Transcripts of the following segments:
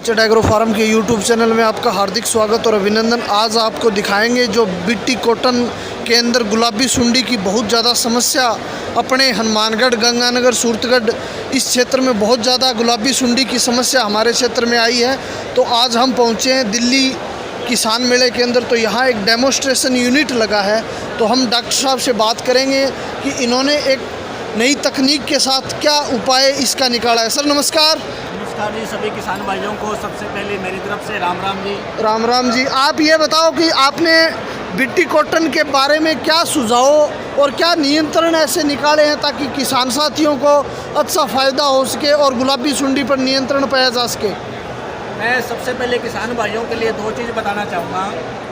बच्चट agro farm के YouTube channel में आपका हार्दिक स्वागत और अभिनंदन। आज आपको दिखाएंगे जो बीटी कॉटन के अंदर गुलाबी सुंडी की बहुत ज़्यादा समस्या अपने हनुमानगढ़, गंगानगर, सूरतगढ़ इस क्षेत्र में बहुत ज़्यादा गुलाबी सुंडी की समस्या हमारे क्षेत्र में आई है। तो आज हम पहुँचे हैं दिल्ली किसान मेले के अंदर। तो यहाँ एक डेमोस्ट्रेशन यूनिट लगा है, तो हम डॉक्टर साहब से बात करेंगे कि इन्होंने एक नई तकनीक के साथ क्या उपाय इसका निकाला है। सर नमस्कार। नमस्कार जी, सभी किसान भाइयों को सबसे पहले मेरी तरफ से राम राम जी। राम राम जी। आप ये बताओ कि आपने बीटी कॉटन के बारे में क्या सुझाव और क्या नियंत्रण ऐसे निकाले हैं ताकि किसान साथियों को अच्छा फ़ायदा हो सके और गुलाबी सुंडी पर नियंत्रण पाया जा सके। मैं सबसे पहले किसान भाइयों के लिए दो चीज़ बताना चाहूँगा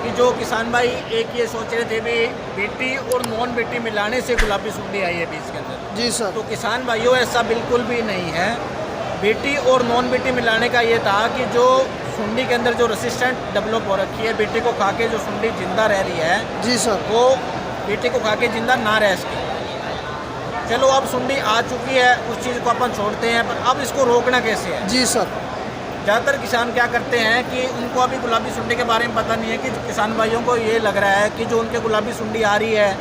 कि जो किसान भाई एक ये सोच रहे थे भी बीटी और नॉन बीटी मिलाने से गुलाबी सुंडी आई है बीज के अंदर। जी सर। तो किसान भाइयों ऐसा बिल्कुल भी नहीं है। बीटी और नॉन बीटी मिलाने का ये था कि जो सुंडी के अंदर जो रेसिस्टेंट डेवलप हो रखी है, बीटी को खा के जो सुंडी जिंदा रह रही है, जी सर, वो बीटी को खा के जिंदा ना रह सके। चलो अब सुंडी आ चुकी है, उस चीज़ को अपन छोड़ते हैं, पर अब इसको रोकना कैसे है। जी सर। ज़्यादातर किसान क्या करते हैं कि उनको अभी गुलाबी सुंडी के बारे में पता नहीं है कि किसान भाइयों को ये लग रहा है कि जो उनके गुलाबी सुंडी आ रही है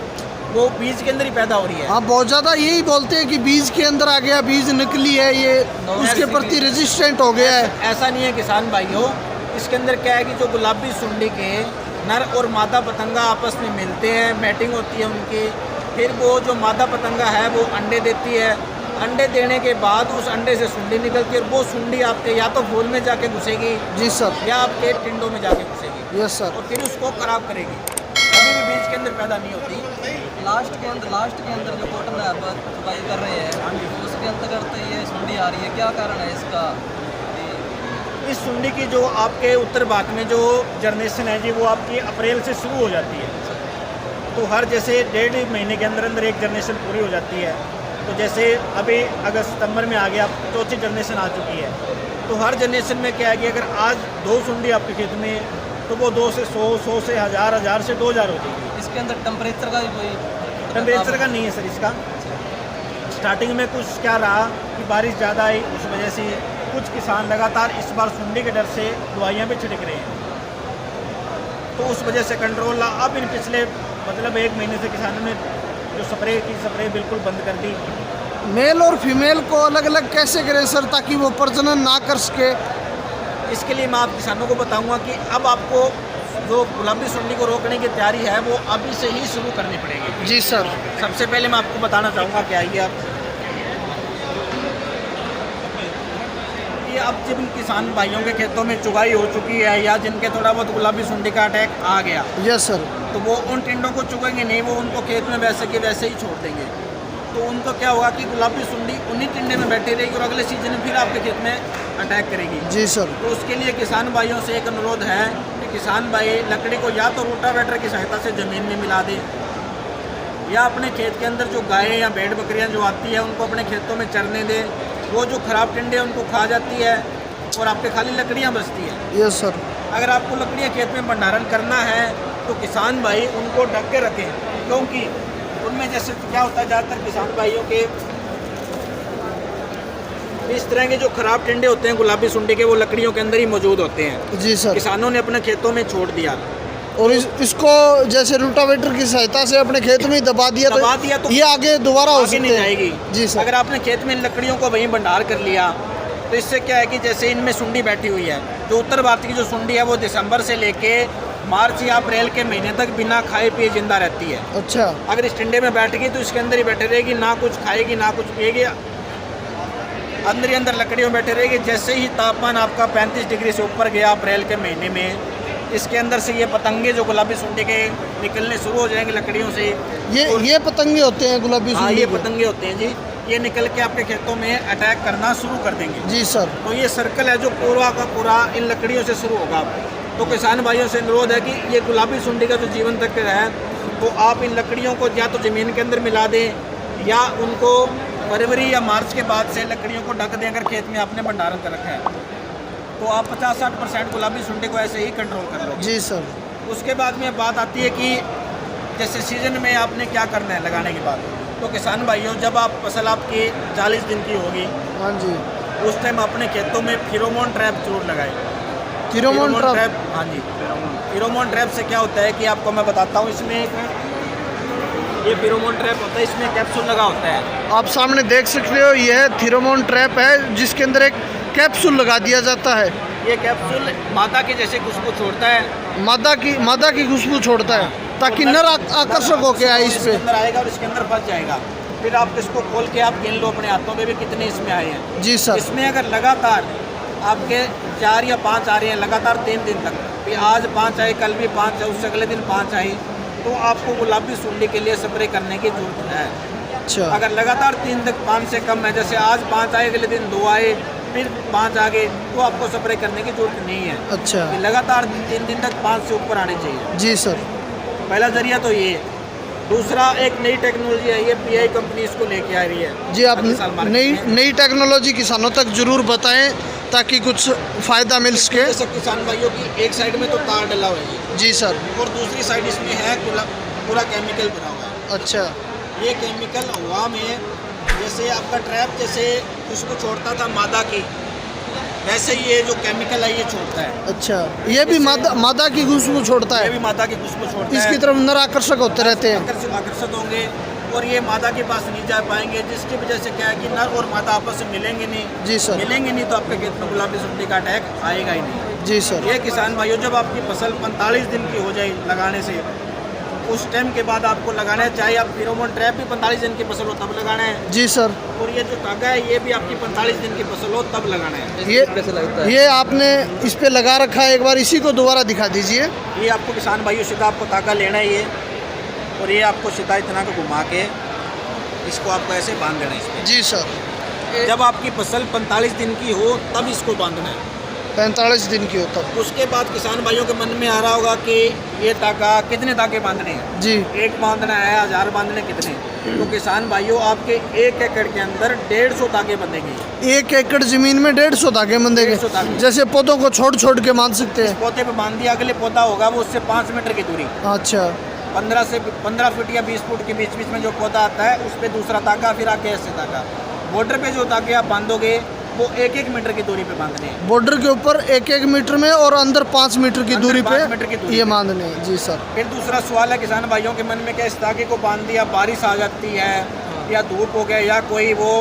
वो बीज के अंदर ही पैदा हो रही है। हाँ, बहुत ज़्यादा यही बोलते हैं कि बीज के अंदर आ गया, बीज निकली है, ये उसके प्रति रेजिस्टेंट हो गया है। ऐसा नहीं है किसान भाइयों। इसके अंदर क्या है कि जो गुलाबी सुंडी के नर और मादा पतंगा आपस में मिलते हैं, मैटिंग होती है उनकी, फिर वो जो मादा पतंगा है वो अंडे देती है। अंडे देने के बाद उस अंडे से सुंडी निकलती है और वो सुंडी आपके या तो फूल में जाके घुसेगी, जी सर, या आपके टिंडों में जाके घुसेगी, यस सर, और फिर उसको खराब करेगी। कभी भी बीज के अंदर पैदा नहीं होती। लास्ट के अंदर जो कॉटन है बुवाई कर रहे हैं, तो उसके अंतर्गत ये सुंडी आ रही है, क्या कारण है इसका। इस सुंडी की जो आपके उत्तर भाग में जो जर्नेशन है जी, वो आपकी अप्रैल से शुरू हो जाती है। तो हर जैसे 1.5 महीने के अंदर अंदर एक जर्नेशन पूरी हो जाती है। तो जैसे अभी अगस्त सितंबर में आ गया, चौथी जनरेशन आ चुकी है। तो हर जनरेशन में क्या है कि अगर आज 2 सुंडी आपके खेत में, तो वो 2 से 100, 100 से 1000, 1000 से 2000 हो जाएगी। इसके अंदर टेम्परेचर का भी कोई टेम्परेचर का नहीं है सर इसका। स्टार्टिंग में कुछ क्या रहा कि बारिश ज़्यादा आई, उस वजह से कुछ किसान लगातार इस बार सुंडी के डर से दवाइयाँ भी छिड़क रहे हैं, तो उस वजह से कंट्रोल रहा। अब इन पिछले मतलब 1 महीने से किसानों ने जो स्प्रे बिल्कुल बंद कर दी। मेल और फीमेल को अलग अलग कैसे करें सर ताकि वो प्रजनन ना कर सके। इसके लिए मैं आप किसानों को बताऊंगा कि अब आपको जो गुलाबी सुंडी को रोकने की तैयारी है वो अभी से ही शुरू करनी पड़ेगी। जी सर। सबसे पहले मैं आपको बताना चाहूँगा क्या है आप ये अब जिन किसान भाइयों के खेतों में चुगाई हो चुकी है या जिनके थोड़ा बहुत गुलाबी सुंडी का अटैक आ गया, यस सर, तो वो उन टिंडों को चुगेंगे नहीं, वो उनको खेत में वैसे के वैसे ही छोड़ देंगे। तो उनको क्या होगा कि गुलाबी सुंडी उन्हीं टिंडे में बैठी रहेगी और अगले सीजन में फिर आपके खेत में अटैक करेगी। जी सर। तो उसके लिए किसान भाइयों से एक अनुरोध है कि किसान भाई लकड़ी को या तो रोटावेटर की सहायता से ज़मीन में मिला दें, या अपने खेत के अंदर जो गायें या भेड़ बकरियां जो आती है उनको अपने खेतों में चरने दें। वो जो खराब टिंडे उनको खा जाती है और आपके खाली लकड़ियाँ बचती है। Yes sir. अगर आपको लकड़ियाँ खेत में भंडारण करना है तो किसान भाई उनको ढक के रखें, क्योंकि उनमें जैसे क्या होता है ज़्यादातर किसान भाइयों के इस तरह के जो खराब टिंडे होते हैं गुलाबी सुंडी के, वो लकड़ियों के अंदर ही मौजूद होते हैं। जी सर। किसानों ने अपने खेतों में छोड़ दिया और इसको जैसे रोटावेटर की सहायता से अपने खेत में दबा दिया तो ये आगे दोबारा हो नहीं जाएगी। जी सर। अगर आपने खेत में लकड़ियों को वहीं भंडार कर लिया तो इससे क्या है कि जैसे इनमें सुंडी बैठी हुई है, जो उत्तर भारत की जो सुंडी है वो दिसंबर से लेके मार्च या अप्रैल के महीने तक बिना खाए पिए जिंदा रहती है। अच्छा। अगर इस टिंडे में बैठ गई तो इसके अंदर ही बैठे रहेगी, ना कुछ खाएगी ना कुछ पिएगी, अंदर ही अंदर लकड़ियों में बैठे रहेगी। जैसे ही तापमान आपका 35 डिग्री से ऊपर गया अप्रैल के महीने में, इसके अंदर से ये पतंगे जो गुलाबी सुंडी के निकलने शुरू हो जाएंगे लकड़ियों से। ये पतंगे होते हैं गुलाबी सुंडी। ये पतंगे होते हैं जी। ये निकल के आपके खेतों में अटैक करना शुरू कर देंगे। जी सर। तो ये सर्कल है जो पूरा का पूरा इन लकड़ियों से शुरू होगा। तो किसान भाइयों से अनुरोध है कि ये गुलाबी सुंडी का जो जीवन चक्र है तो आप इन लकड़ियों को या तो ज़मीन के अंदर मिला दें या उनको फरवरी या मार्च के बाद से लकड़ियों को ढक दें अगर खेत में आपने भंडारण कर रखा है, तो आप 50-60% गुलाबी सुंडी को ऐसे ही कंट्रोल कर लो। जी सर। उसके बाद में बात आती है कि जैसे सीजन में आपने क्या करना है लगाने के बाद। तो किसान भाइयों जब आप फसल आपकी 40 दिन की होगी, हाँ जी, उस टाइम अपने खेतों में फिरोमोन ट्रैप जरूर लगाए। फिरोमोन ट्रैप? हाँ जी, फिरोमोन ट्रैप से क्या होता है कि आपको मैं बताता हूँ। इसमें ये फिरोमोन ट्रैप होता है, इसमें कैप्सूल लगा होता है। आप सामने देख सकते हो, यह फिरोमोन ट्रैप है जिसके अंदर एक कैप्सूल लगा दिया जाता है। ये कैप्सूल मादा के जैसे खुशबू छोड़ता है, मादा की खुशबू छोड़ता है ताकि नर आकर्षक होके आए इस पे। अंदर आएगा और इसके अंदर फंस जाएगा। फिर आप इसको खोल के आप गिन लो अपने हाथों में भी कितने इसमें आए हैं। जी सर। इसमें अगर लगातार आपके 4 या 5 आ रहे हैं लगातार 3 दिन तक, फिर आज 5 आए, कल भी 5 आए, उससे अगले दिन 5 आए, तो आपको गुलाबी सुंडी के लिए स्प्रे करने की जरूरत है। अच्छा। अगर लगातार 3 तक 5 से कम है, जैसे आज 5 आए, अगले दिन 2 आए, फिर 5 आ गए, तो आपको स्प्रे करने की जरूरत नहीं है। अच्छा। कि लगातार 3 दिन तक 5 से ऊपर आने चाहिए। जी सर। पहला जरिया तो ये। दूसरा, एक नई टेक्नोलॉजी है, ये पीआई कंपनी इसको लेके आ रही है। जी, आप नई टेक्नोलॉजी किसानों तक जरूर बताएं ताकि कुछ फ़ायदा मिल सके। जैसे किसान भाइयों की एक साइड में तो तार डला हुआ है जी सर, और दूसरी साइड इसमें है पूरा केमिकल भरा हुआ है। अच्छा। ये केमिकल हवा में, जैसे आपका ट्रैप जैसे खुशबू छोड़ता था मादा की, वैसे ही ये जो केमिकल है ये छोड़ता है। अच्छा, ये भी मादा की खुशबू छोड़ता ये है? भी मादा की खुशबू छोड़ता है। इसकी तरफ नर आकर्षक होते रहते हैं। आकर्षित होंगे और ये मादा के पास नहीं जा पाएंगे, जिसकी वजह से क्या है कि नर और मादा आपस में मिलेंगे नहीं। जी सर। मिलेंगे नहीं तो आपके खेत में गुलाबी सुंडी का अटैक आएगा ही नहीं। जी सर। ये किसान भाइयों, जब आपकी फसल 45 दिन की हो जाए लगाने से, उस टाइम के बाद आपको लगाना है। चाहे आप फिरोमोन ट्रैप भी 45 दिन की फसल हो तब लगाना है। जी सर। और ये जो धागा है ये भी आपकी 45 दिन की फसल हो तब लगाना है। ये आपने इस पे लगा रखा है, एक बार इसी को दोबारा दिखा दीजिए। ये आपको किसान भाइयों सीधा आपको धागा लेना है ये, और ये आपको सीधा इतना को घुमा के इसको आपको ऐसे बांध देना है इसमें। जी सर। जब आपकी फसल 45 दिन की हो तब इसको बांधना है। 45 दिन की हो तब। उसके बाद किसान भाइयों के मन में आ रहा होगा कि ये धागा कितने धागे बांधने हैं। जी। एक बांधना है, 1000 बांधने कितने? तो किसान भाइयों, आपके 1 एकड़ के अंदर 150 धागे बंधेंगे। 1 एकड़ जमीन में 150 धागे बंधेंगे। 150 धागे। जैसे पौधों को छोड़ के बांध सकते हैं। पौधे पे बांध दिया, अगले पौधा होगा वो उससे 5 मीटर की दूरी, अच्छा। 15 फुट या 20 फुट के बीच में जो पौधा आता है उस पर दूसरा धागा, फिर आके ऐसे धागा। बॉर्डर पे जो धागे आप बांधोगे वो 1-1 मीटर की दूरी पे बांधने हैं। बॉर्डर के ऊपर 1-1 मीटर में और अंदर 5 मीटर की दूरी पे 5 मीटर की दूरी ये पे। बांधने हैं। जी सर। फिर दूसरा सवाल है किसान भाइयों के मन में, क्या इस धागे को बांध दिया, बारिश आ जाती है या धूप हो गया या कोई वो,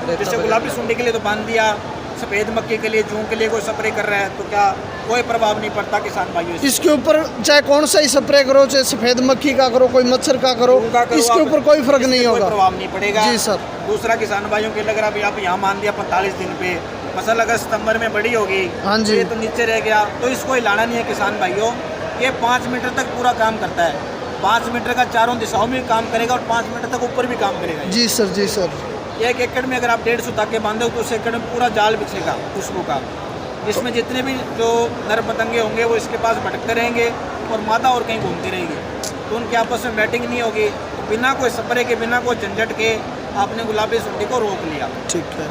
जैसे गुलाबी सुंडी के लिए तो बांध दिया, सफ़ेद मक्की के लिए, जूं के लिए कोई स्प्रे कर रहा है तो क्या कोई प्रभाव नहीं पड़ता किसान भाइयों? इसके ऊपर चाहे कौन सा ही स्प्रे करो, चाहे सफ़ेद मक्खी का करो, कोई मच्छर का करो, इसके ऊपर कोई फर्क नहीं होगा, कोई प्रभाव नहीं पड़ेगा। जी सर। दूसरा किसान भाइयों के लग रहा है आप यहाँ मान दिया 45 दिन पे, फसल अगर सितंबर में बड़ी होगी, हाँ जी, ये तो नीचे रह गया, तो इसको हिलाना नहीं है किसान भाइयों। ये 5 मीटर तक पूरा काम करता है। 5 मीटर का चारों दिशाओं में काम करेगा और 5 मीटर तक ऊपर भी काम करेगा। जी सर। जी सर। 1 एकड़ में अगर आप 150 धागे बांधो तो उस एकड़ में पूरा जाल बिछेगा खुशबू का। इसमें जितने भी जो नर पतंगे होंगे वो इसके पास भटकते रहेंगे और मादा और कहीं घूमती रहेगी, तो उनके आपस में बैटिंग नहीं होगी। तो बिना कोई स्प्रे के, बिना कोई झंझट के आपने गुलाबी सुंडी को रोक लिया। ठीक है।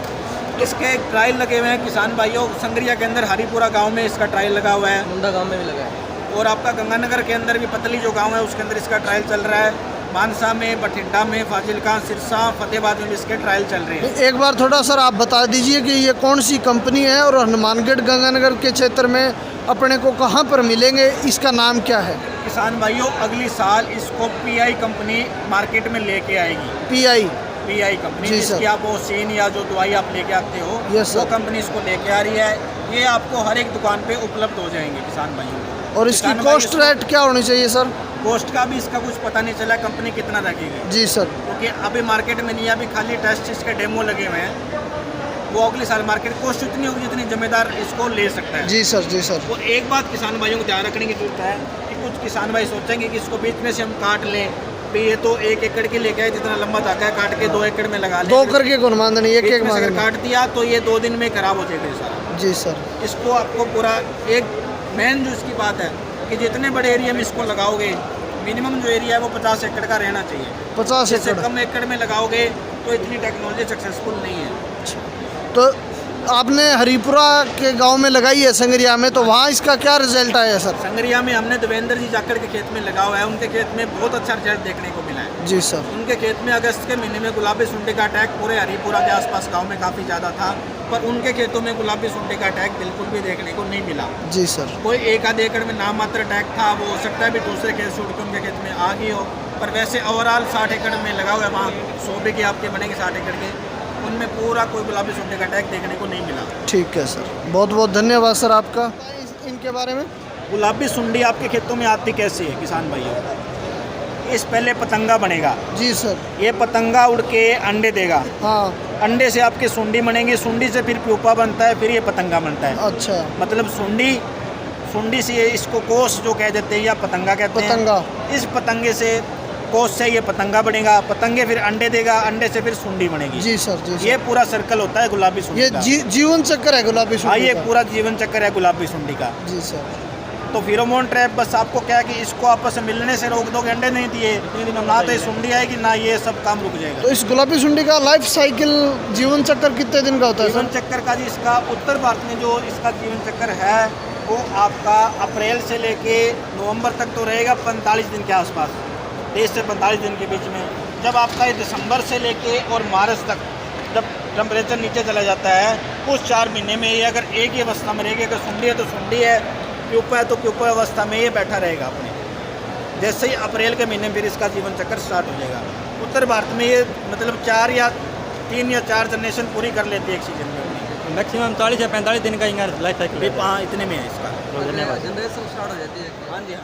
इसके ट्रायल लगे हुए हैं किसान भाइयों, संगरिया के अंदर हरिपुरा गांव में इसका ट्रायल लगा हुआ है, मुंडा गांव में भी लगा है, और आपका गंगानगर के अंदर भी पतली जो गांव है उसके अंदर इसका ट्रायल चल रहा है। मानसा में, बठिंडा में, फाजिलका, सिरसा, फतेहाबाद में भी इसके ट्रायल चल रहे हैं। एक बार थोड़ा सर आप बता दीजिए कि ये कौन सी कंपनी है और हनुमानगढ़ गंगानगर के क्षेत्र में अपने को कहाँ पर मिलेंगे, इसका नाम क्या है? किसान भाइयों, अगली साल इसको पीआई कंपनी मार्केट में लेके आएगी। पीआई कंपनी, जी जिसकी सर। आप वो सीन या जो दवाई आप लेके आते हो, यस वो सर। कंपनी इसको लेके आ रही है। ये आपको हर एक दुकान पे उपलब्ध हो जाएंगे किसान भाइयों। और इसकी किसान भाई कॉस्ट रेट क्या होनी चाहिए सर? कॉस्ट का भी इसका कुछ पता नहीं चला, कंपनी कितना रखेगी। जी सर। क्योंकि अभी मार्केट में नहीं है, अभी खाली टेस्ट इसके डेमो लगे हुए हैं। वो अगली साल मार्केट कॉस्ट उतनी होगी जितनी जिम्मेदार इसको ले सकता है। जी सर। जी सर। वो एक बात किसान भाइयों को ध्यान रखने की जरूरत है कि कुछ किसान भाई सोचेंगे कि इसको बीच में से हम काट लें, भी ये तो 1 एकड़ के लेके आए, जितना लंबा धागा है काट के 2 एकड़ में लगा लें। 2 करके कौन बांधनी, एक बीच एक में से अगर बांधनी। काट दिया तो ये 2 दिन में खराब हो जाएगा ये सारा। जी सर। इसको आपको पूरा एक मेन जो इसकी बात है कि जितने बड़े एरिया में इसको लगाओगे, मिनिमम जो एरिया है वो 50 एकड़ का रहना चाहिए। 50 इससे एकड़। कम एकड़ में लगाओगे तो इतनी टेक्नोलॉजी सक्सेसफुल नहीं है। तो आपने हरिपुरा के गांव में लगाई है संगरिया में, तो वहाँ इसका क्या रिजल्ट आया सर? संगरिया में हमने देवेंद्र जी जाकर के खेत में लगा हुआ है, उनके खेत में बहुत अच्छा रिजल्ट देखने को मिला है। जी सर। उनके खेत में अगस्त के महीने में गुलाबी सुंडी का अटैक पूरे हरिपुरा के आसपास गांव में काफ़ी ज़्यादा था, पर उनके खेतों में गुलाबी सुंडी का अटैक बिल्कुल भी देखने को नहीं मिला। जी सर। कोई एक आधे एकड़ में नाम मात्र अटैक था, वो हो सकता है भी दूसरे खेत छूट के उनके खेत में आ गई हो, पर वैसे ओवरऑल 60 एकड़ में लगा हुआ है, वहाँ 100 बीघे आपके बनेंगे 60 एकड़ के, उनमें पूरा कोई गुलाबी सुंडी का अटैक देखने को नहीं मिला। ठीक है सर, बहुत बहुत धन्यवाद सर आपका। इनके बारे में गुलाबी सुंडी आपके खेतों में आती कैसे है किसान भाइयों? इस पहले पतंगा बनेगा। जी सर। ये पतंगा उड़ के अंडे देगा। हाँ। अंडे से आपके सुंडी बनेंगे, सुंडी से फिर प्यूपा बनता है, फिर ये पतंगा बनता है। अच्छा। मतलब सुंडी से इसको कोस जो कह देते हैं या पतंगा कहते हैं। पतंगा। इस पतंगे से कोस से ये पतंगा बनेगा, पतंगे फिर अंडे देगा, अंडे से फिर सुंडी बनेगी। जी सर। जी सर। ये पूरा सर्कल होता है गुलाबी सुंडी ये का। जीवन चक्कर है गुलाबी हाँ, सुंडी ये का। पूरा जीवन चक्कर है गुलाबी सुंडी का। जी सर। तो फेरोमोन ट्रैप बस आपको क्या है कि इसको आपस में मिलने से रोक दोगे, अंडे नहीं दिए ना तो ये सुंडी आएगी ना ये सब काम रुक जाएगा। तो इस गुलाबी सुंडी का लाइफ साइकिल जीवन चक्कर कितने दिन का होता है जीवन सर? चक्कर का जी इसका उत्तर भारत में जो इसका जीवन चक्कर है वो आपका अप्रैल से लेके नवंबर तक तो रहेगा 45 दिन के आसपास, 23 से 45 दिन के बीच में। जब आपका ये दिसंबर से लेके और मार्च तक जब टेम्परेचर नीचे चला जाता है, उस 4 महीने में ये अगर एक ही अवस्था में रहेगी, अगर सुंडी है तो सुंडी है, प्यूपा है तो प्यूपा अवस्था में ये बैठा रहेगा अपने। जैसे ही अप्रैल के महीने में फिर इसका जीवन चक्कर स्टार्ट हो जाएगा। उत्तर भारत में ये मतलब 3 या 4 जनरेशन पूरी कर लेती है एक सीजन में। मैक्सिमम 40 या 45 दिन का लाइफ साइकिल। हाँ, इतने में है इसका। जनरेशन स्टार्ट हो जाती है। हाँ जी हाँ।